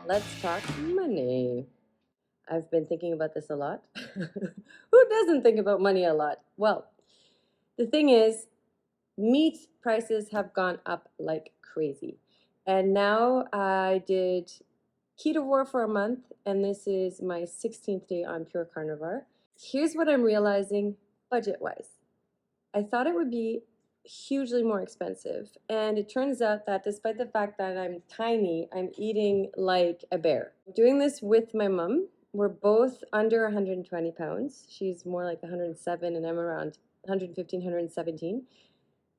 Let's talk money. I've been thinking about this a lot. Who doesn't think about money a lot? Well, the thing is, meat prices have gone up like crazy. And now I did ketovore for a month, and this is my 16th day on pure carnivore. Here's what I'm realizing budget wise. I thought it would be hugely more expensive. And it turns out that despite the fact that I'm tiny, I'm eating like a bear. I'm doing this with my mom. We're both under 120 pounds. She's more like 107 and I'm around 115, 117,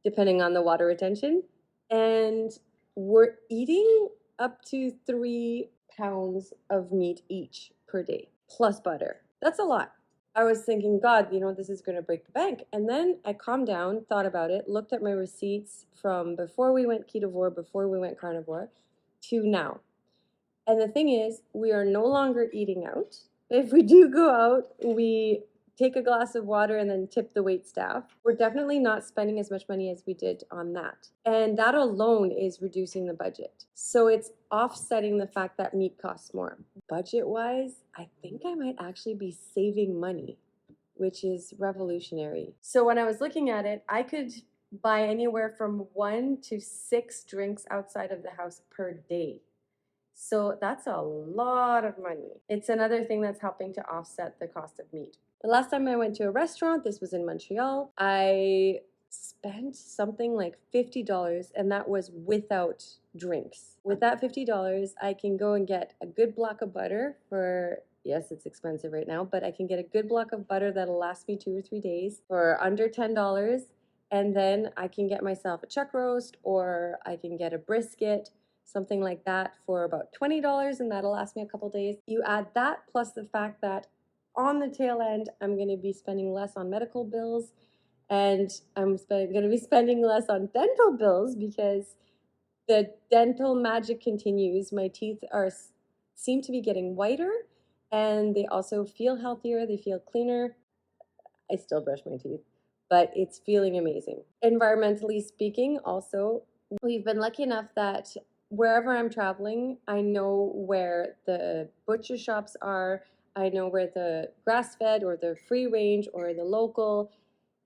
depending on the water retention. And we're eating up to 3 pounds of meat each per day, plus butter. That's a lot. I was thinking, God, this is going to break the bank. And then I calmed down, thought about it, looked at my receipts from before we went ketovore, before we went carnivore, to now. And the thing is, we are no longer eating out. If we do go out, we take a glass of water and then tip the wait staff. We're definitely not spending as much money as we did on that. And that alone is reducing the budget. So it's offsetting the fact that meat costs more. Budget-wise, I think I might actually be saving money, which is revolutionary. So when I was looking at it, I could buy anywhere from 1 to 6 drinks outside of the house per day. So that's a lot of money. It's another thing that's helping to offset the cost of meat. The last time I went to a restaurant, this was in Montreal, I spent something like $50, and that was without drinks. With that $50, I can go and get a good block of butter for, yes, it's expensive right now, but I can get a good block of butter that'll last me 2 or 3 days for under $10. And then I can get myself a chuck roast, or I can get a brisket, something like that, for about $20, and that'll last me a couple days. You add that plus the fact that on the tail end, I'm going to be spending less on medical bills, and I'm going to be spending less on dental bills because the dental magic continues. My teeth seem to be getting whiter, and they also feel healthier. They feel cleaner. I still brush my teeth, but it's feeling amazing. Environmentally speaking, also, we've been lucky enough that wherever I'm traveling, I know where the butcher shops are. I know where the grass-fed or the free range or the local.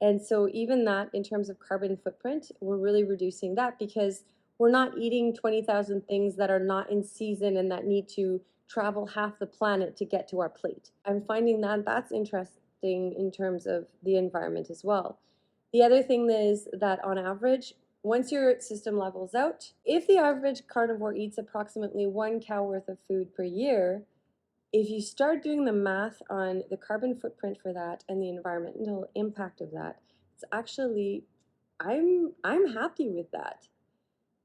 And so even that, in terms of carbon footprint, we're really reducing that because we're not eating 20,000 things that are not in season and that need to travel half the planet to get to our plate. I'm finding that that's interesting in terms of the environment as well. The other thing is that on average, once your system levels out, if the average carnivore eats approximately 1 cow worth of food per year, if you start doing the math on the carbon footprint for that and the environmental impact of that, it's actually, I'm happy with that,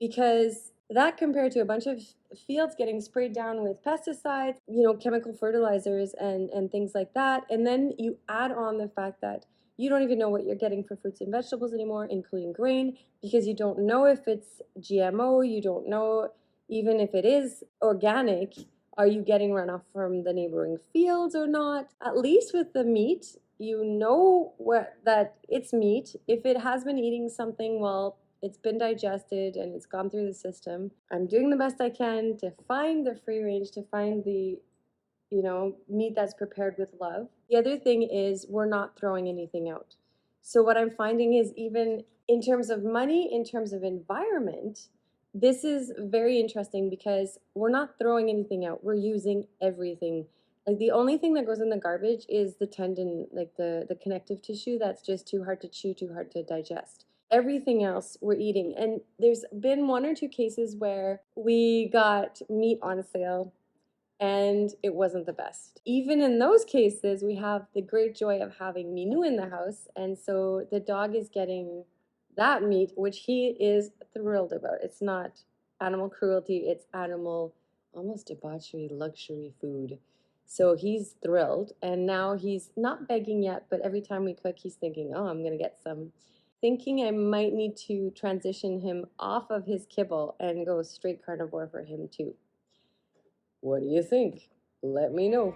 because that compared to a bunch of fields getting sprayed down with pesticides, chemical fertilizers and things like that, and then you add on the fact that you don't even know what you're getting for fruits and vegetables anymore, including grain, because you don't know if it's GMO, you don't know even if it is organic. Are you getting runoff from the neighboring fields or not? At least with the meat, you know that it's meat. If it has been eating something, well, it's been digested and it's gone through the system. I'm doing the best I can to find the free range, to find the meat that's prepared with love. The other thing is we're not throwing anything out. So what I'm finding is, even in terms of money, in terms of environment, this is very interesting because we're not throwing anything out. We're using everything. Like, the only thing that goes in the garbage is the tendon, like the connective tissue that's just too hard to chew, too hard to digest. Everything else we're eating. And there's been 1 or 2 cases where we got meat on sale and it wasn't the best. Even in those cases, we have the great joy of having Minu in the house, and so the dog is getting that meat, which he is thrilled about. It's not animal cruelty, it's animal, almost debauchery, luxury food. So he's thrilled, and now he's not begging yet, but every time we cook, he's thinking, oh, I'm gonna get some. Thinking I might need to transition him off of his kibble and go straight carnivore for him too. What do you think? Let me know.